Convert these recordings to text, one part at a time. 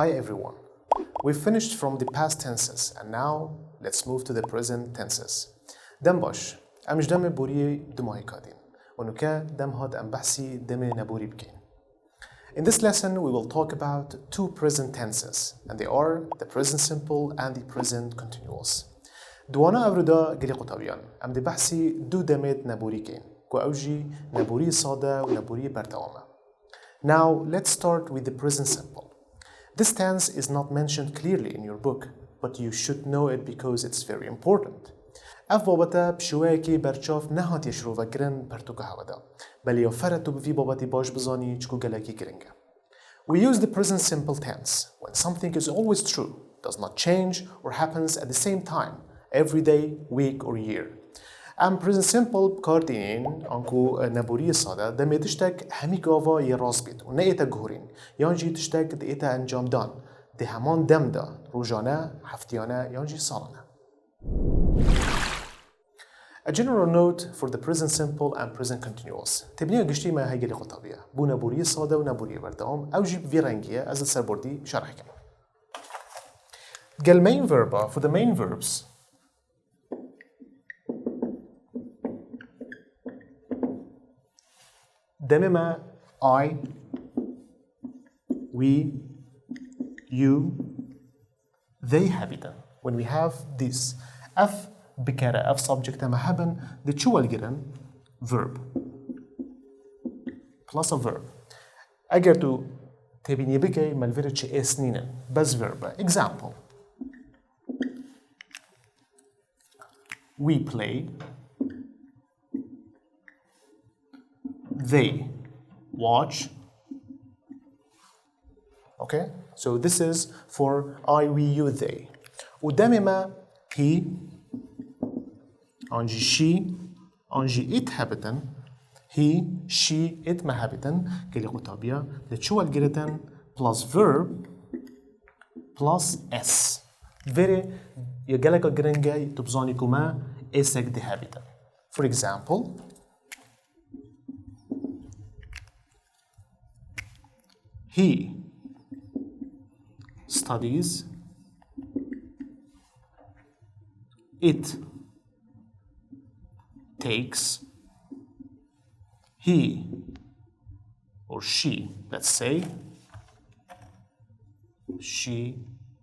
Hi everyone. We've finished from the past tenses and now let's move to the present tenses. دم باش. امش دم بوري دماغي كادين. ونكا دم هاد ام بحثي دم نبوري بكين. In this lesson we will talk about two present tenses and they are the present simple and the present continuous. دوانا أفردا قلي قطابيان. ام دي بحثي دو دمت نبوري كين. كو أوجي نبوري صادة ونبوري برتوامة. Now let's start with the present simple. This tense is not mentioned clearly in your book, but you should know it because it's very important. اف بابتا بشويكي برچاف نهات يشرو و گرن پرتوكا هوادا بل يفرتو بفي بابتي باش بزاني چكو گلكي گرنگا. We use the present simple tense when something is always true, does not change or happens at the same time, every day, week or year. ام present simple كاردين انكو نبوري صادا دمي تشتك همي گاوا يراس بيت و نئتا گهورين يانجي تشتك دئتا انجام دان ده همان دم دا روجانه هفتيانه يانجي سالانه. A general note for the present simple and present continuous. تبنيه قشتي ما هي قلي خطابية بو نبوري صادا و نبوري بردام او جيب في رنگية از السربردي شرح كم. قال main verba for the main verbs دمما I, we, you, they habitan. When we have this F بكرة F subject ما هبن the شو الجرن verb plus a verb. أجر تو تبيني بكي مالفيرتش اسنينا بس verb. Example. We play. They watch. Okay, so this is for I, we, you, they. قدامي he, أنجي she, أنجي it habitan. He, she, it ما habitan. كلي قطابية. لتشو الجرتن plus verb plus s. Very يجلك الجرنجاي تبزاني كما اسك دي habitan. For example. He studies. It takes. He or she, let's say, she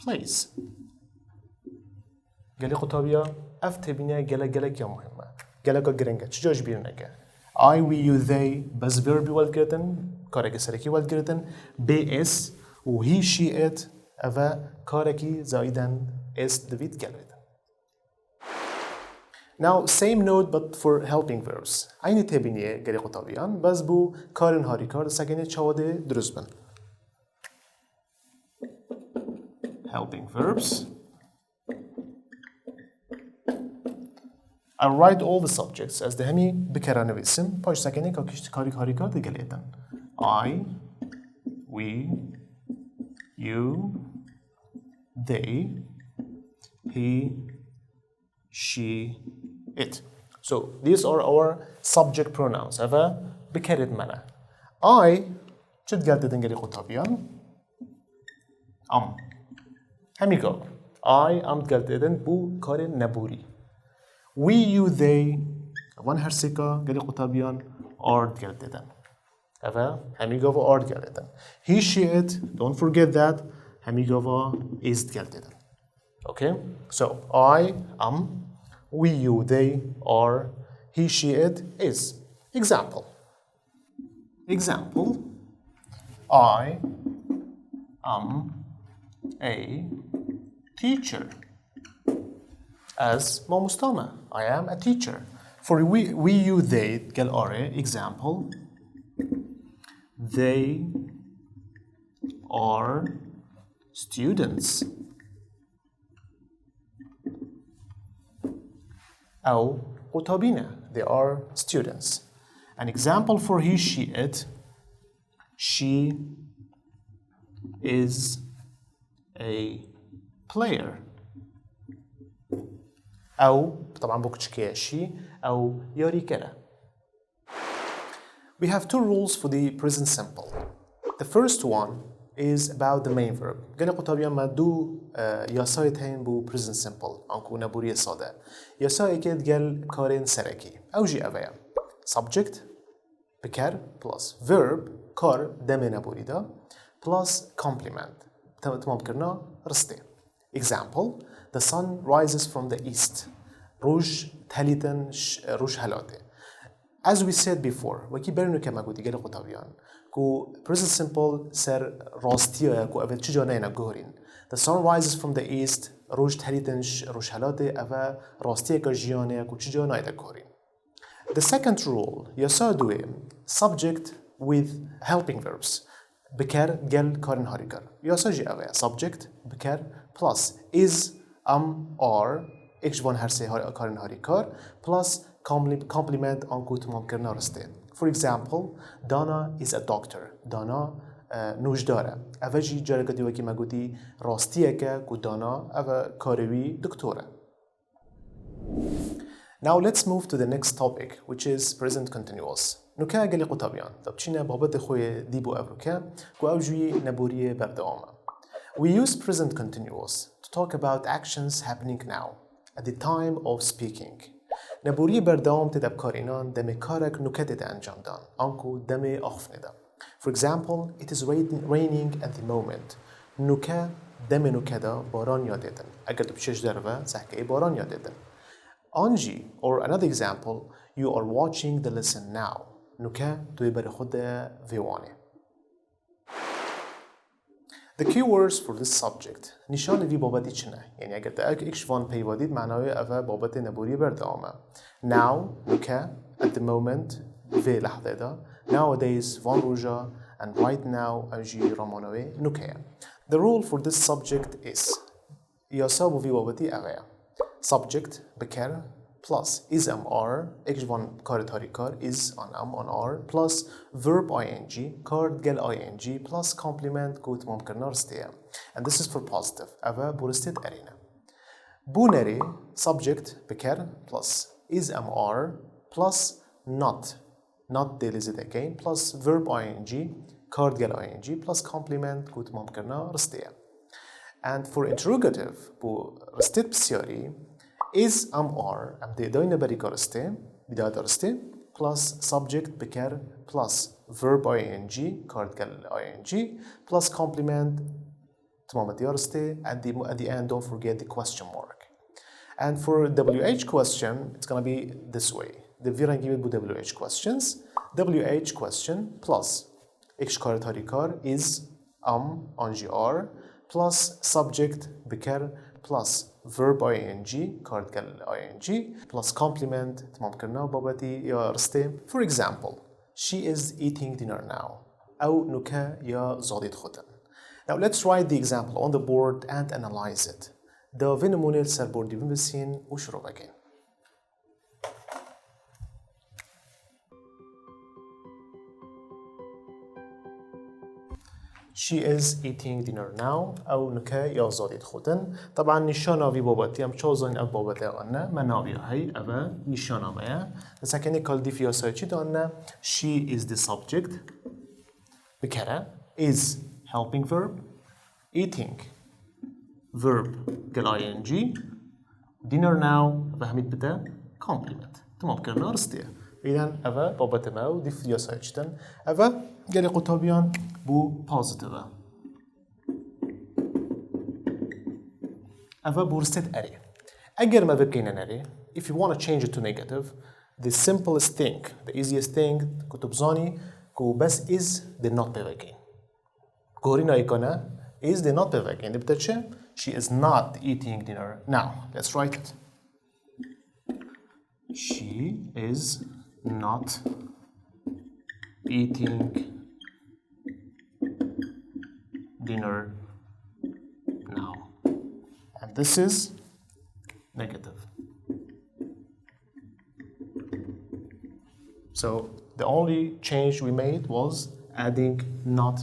plays. قالي قطابية افتبينيا قالك يا مهمة قالك قرنجة تشجاج بيرنجة I, we, you, they بس verb والجرتن كاركي سركي والجرتن BS و he, she, it أفا كاركي زايدن اس دفيد جلرتن. Now same note but for helping verbs. عين تبينية قالي قطابيان بس بو كارن هاري كار سجنة شواده درزبن. Helping verbs. I write all the subjects as the hemi بكرانه باسم باش سكنه كاكشت كاري كاري كار دقليتن. I, we, you, they, he, she, it. So these are our subject pronouns. هذا بكرت منا. I شد قالت تنقلي قطابيان. همي قال. I قالت تن بو كار نبوري. We, you, they وان هرسيكا قالي قطابيان ارد قالتن. هذا همي قاوا ارد قالتن. He, she, it don't forget that همي قاوا is قالتن. Okay? So I, we, you, they are, he, she, it is. Example. Example. I am a teacher. As ما مستمع. I am a teacher. For we, you, they قال are. Example. They are students. أو قطابينا. They are students. An example for he, she, it. She is a player. أو طبعاً بوكتشكي شي أو يوري كلا. We have two rules for the present simple. The first one is about the main verb. گلی قطابیان ما دو یاسای تین بو present simple آنکو نبوری ساده. یاسایی که گل کارین سرکی. اوجی اویا. Subject بکر plus verb کار دم نبوری دا plus complement. تمام کرنا رسته. Example: The sun rises from the east. روش تلیتن روش هلاته. As we said before, وکی برنو که مگودی گل قطابیان. کو present simple سر راستیه کو اول چجا نه نگورین. The sun rises from the east. روش تلیتنش روش هلاته اول راستیه که جیانه کو چجا نه نگورین. The second rule یاسا دوی subject with helping verbs. بکر گل کارن هاری کار. یاسا جی اوه subject بکر plus is are اکشوان هر سه کارن هاری کار plus complement آنکو تمام کرنا رسته. For example, Dana is a doctor. Dana نوش داره. اوه جی جارگا دیوه که مگودی راستیه که کو دانا اوه کاروی دکتوره. Now let's move to the next topic, which is present continuous. نوکه گلی قطابیان. دب چینه بابت خوی دیبو ابروکه کو اوجوی نبوری بردوامه. We use present continuous to talk about actions happening now, at the time of speaking. نبوری بردوام تدب کارینان دم کارک نوکه ده انجام دان. آنکو دم آخف نده. For example, it is raining at the moment. نوکه دم نوکه دا باران یادیدن. اگر دو بشش دروه سحکه باران یادیدن. Anji, or another example, you are watching the lesson now. نوکه دوی بر خود ویوانه. The keywords for this subject نشان وی بابتی چنه؟ یعنی اگر تا اکش وان پیوادید معنای اوه بابت نبوری بردامه. Now نوکه at the moment وی لحظه دا. Nowadays وان روژا and right now اوجی رامانوی نوکه. The rule for this subject is یاسا وی بابتی اوه. Subject بکر plus is are اکشوان کار تاری کار is on are plus verb ing کار گل ing plus complement کو تمام کرنا رستیه. And this is for positive. اوه بورستید ارینه. بونری subject بکر plus is are plus not دلیزید again plus verb ing کار گل ing plus complement کو تمام کرنا رستیه. And for interrogative بو رستید بسیاری is are ام دیدای نبری کارسته بیدای درسته plus subject بکر plus verb ing کارد گل ing plus complement تمامتی درسته at the end don't forget the question mark. And for WH question it's gonna be this way. The virangi with WH questions. WH question plus اكش کار تاری کار is are plus subject بکر plus verb ing کارد گل ing plus complement تمام کرنا بابتی یا رسته. For example, she is eating dinner now. او نوکه یا زادید خودن. Now let's write the example on the board and analyze it. دا وی نمونه سر بوردی بنویسین و شروع بکن. She is eating dinner now. أو نكا يا زاديد خودن. طبعا نشانة في بابتي أم شوزين أب بابتي أنا منابيا هاي أبا نشانة مايا. بس كأني قال دي فيها سايتشي دانا. She is the subject. بكرة is helping verb. Eating verb قال ing. Dinner now فهمت بتا complement. تمام كرنا رستيه. إذن أبا بابتي ماو دي فيها سايتشي دان. أبا گلی قطابیان بو پازیتیوه. اوه بورستید اری. اگر ما بکنن اری, if you want to change it to negative, the simplest thing, the easiest thing کتب زانی کو بس is did not بوگین. گوری نایکانه is did not بوگین. دبته چه؟ She is not eating dinner now. Let's write it. She is not eating dinner now. And this is negative. So the only change we made was adding not.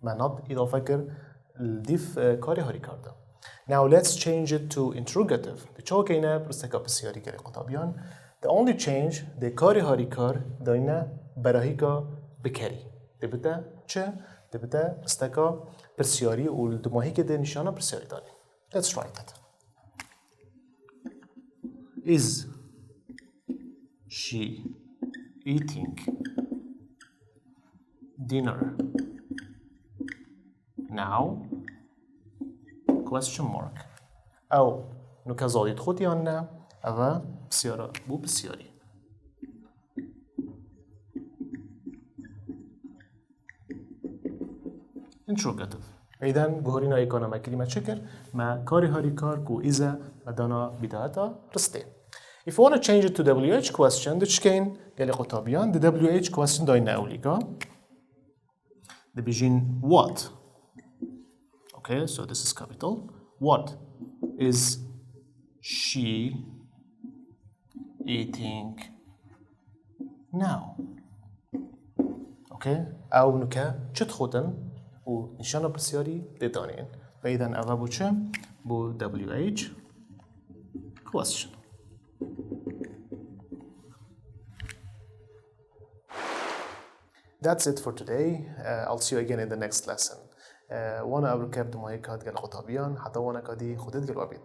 ما not إضافة كر الديف كاري هاري كاردا. Now let's change it to interrogative. بچه كينا برستكا بسياري كري قطابيان. The only change the كاري هاري كار داينا براهيكا بكري. دبتا چه؟ دبتا برستكا پرسیاری و دماهی که ده نشانه پرسیاری داریم. Let's write that. Is she eating dinner now? Question mark. او نکه زادید خود یا نه او بسیاره بو بسیاری. Interrogative. ایدن بهورین ایکانا ما کلمه چکر ما کاری هاری کار کو ایزا مدانا بداتا رسته. If you want to change it to WH question, دچکین گلی قطابیان the WH question دای ناولیگا. The begin what? Okay, so this is capital. What is she eating now? Okay, او نکه چت خودن و نشانه بسیاری دیدانین. و ایدن اوه بو چه؟ بو WH question. That's it for today. I'll see you again in the next lesson. وانا قبل كابد ما هيك هاد قال خطابيان حتى وانا كادي خدت قال وابيد.